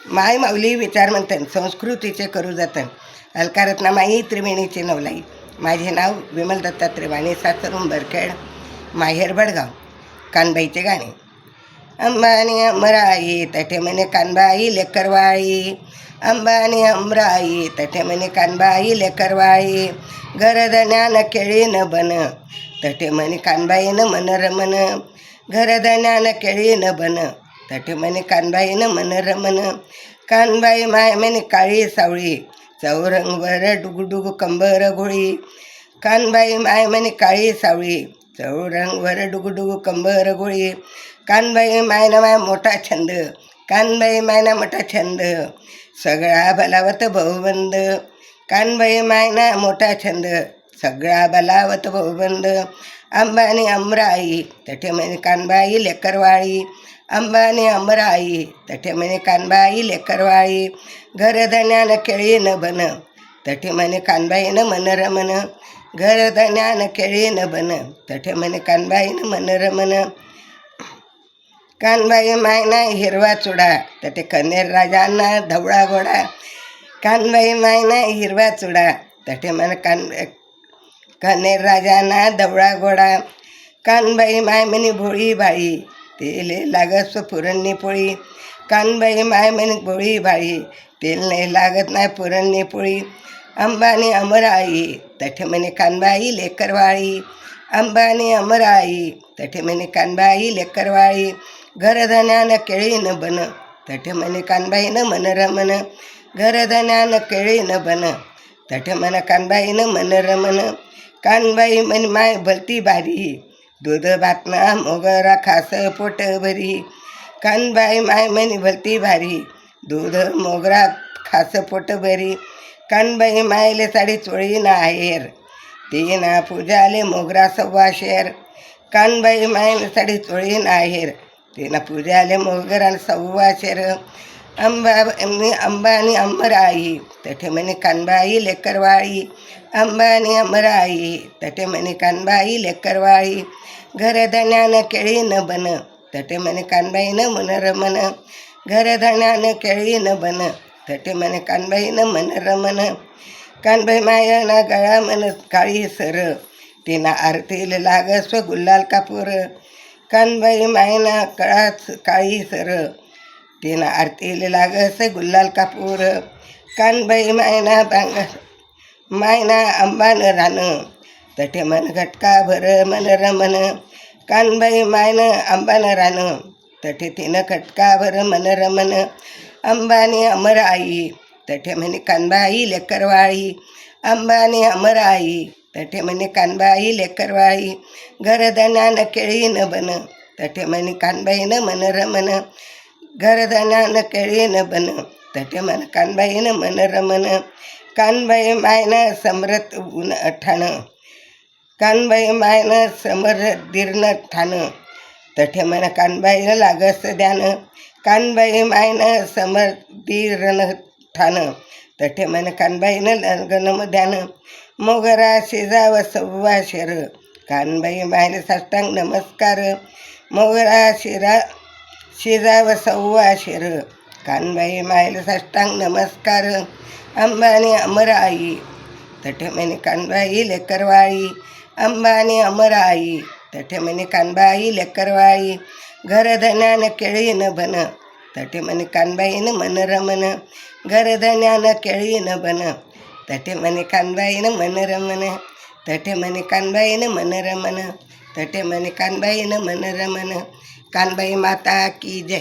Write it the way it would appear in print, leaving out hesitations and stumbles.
माय माऊली विचार म्हणतन संस्कृतीचे करू जतन अलकारत्ना माई त्रिवेणीचे नवलाई. माझे नाव विमल दत्तात्रय वाणी, सासर उंबरखेड, माहेर बडगाव. कानबाईचे गाणे. अंबानी अमराई तठे म्हणे कानबाई लेकरवाळी, अंबानी अमराई तठे म्हणे कानबाई लेकरवाळी. घरधन्यान केळी न बन तठे म्हणे कानबाईन मन रमन, घरधन्यान केळी न बन तठे म्हणे कानबाईन मन रमन. कानबाई माय म्हणे काळी सावळी, चौरंगवर डुगुडुगु कंबर घोळी. कानबाई माय म्हणे काळी सावळी, चौरंगवर डुगुडुगु कंबर घोळी. कानबाई मायना माय मोठा छंद, कानबाई मायना मोठा छंद, सगळा भलावत भाऊबंद. कानबाई मायना मोठा छंद, सगळा भलावत भाऊबंद. अंबानी अमराई तठे म्हणे कानबाई लेकरवाळी, अंबानी अमराई तठे म्हणे कानबाई लेकरवाळी. घरधन्यान केळी न बन तठे म्हणे कानबाईन मन रमन, घरधन्यान केळी न बन तठे म्हणे कानबाईन मन रमन. कानबाई मायना हिरवा चुडा तठे कनेर राजांना धवळा घोडा. कानबाई मायना हिरवा चुडा तठे म्हणे कनेर राजांना धवळा घोडा. कानबाई माय म्हणे भोळी बाळी, तेल लागत पुरणनी पोळी. कानबाई माय म्हणे भोळी बाळी, तेल नाही लागत नाही पुरणनी पोळी. अंबानी अमराई तठे म्हणे कानबाई लेकरवाळी, अंबानी अमराई तठे म्हणे कानबाई लेकरवाळी. घरधन्यान केळी न बन तठे म्हणे कानबाईन मन रमन, घरधन्यान केळी न बन तठे म्हणे कानबाईन मन रमन. कानबाई म्हणे माय भलती भारी, दूध भातना मोगरा खास पोट भरी. कानबाई माय म्हणे भलती भारी, दूध मोगरा खास पोट भरी. कानबाई मायले साडी चोळी ना आहेर, तिना पूजाले मोगरा सव्वा शेर. कानबाई मायले साडी चोळी ना आहेर, तिना पूजाले मोगरा सव्वा शेर. अंबानी अमराई तठे म्हणे कानबाई लेकरवाळी, अंबानी अमराई तठे म्हणे कानबाई लेकरवाळी. घरधन्यान केळी न बन तठे म्हणे कानबाईन मन रमन, घरधन्यान केळी न बन तठे म्हणे कानबाईन मन रमन. कानबाई मायना गळा मन काळी सर, तिना आरतीला लागस गुलाल कापूर. कानबाई मायना कळाच काळी सर, तिना आरतीला लागस गुलाल कापूर. कानबाई मायना मायना अंबान रान तठे मन घटका भर मन रमन. कानबाई मायन अंबान रान तठे तिनं खटका भर मन रमन. अंबानी अमराई तठे म्हणे कानबाई लेकरवाळी, अंबानी अमराई तठे म्हणे कानबाई लेकरवाळी. घरधन्यान केळी न बन तठे म्हणे कानबाईन मन रमन, घरधन्यान केळी न बन तठे म्हणे कानबाईन मन रमन. कानबाई मायनं समरथ ऊन ठाण, कानबाई मायनं समरदीर्न ठाण तठे म्हणे कानबाईनं लागस ध्यान. कानबाई मायनं समरदीर्न ठाण तठे म्हणे कानबाईनं लगन ध्यान. मोगरा शिजाव सव्वा शेर, कानबाई मायले साष्टांग नमस्कार. मोगरा शिजाव सव्वा शेर, कानबाई मायले साष्टांग नमस्कार. अंबानी अमराई तठे म्हणे कानबाई लेकरवाळी, अंबानी अमराई तठे म्हणे कानबाई लेकरवाळी. घरधन्यान केळी न बन तठे म्हणे कानबाईन मन रमन, घरधन्यान केळी न बन तठे म्हणे कानबाईन मन रमन, तठे म्हणे कानबाईन मन रमन, तठे म्हणे कानबाईन मन रमन. कानबाई माता की जय.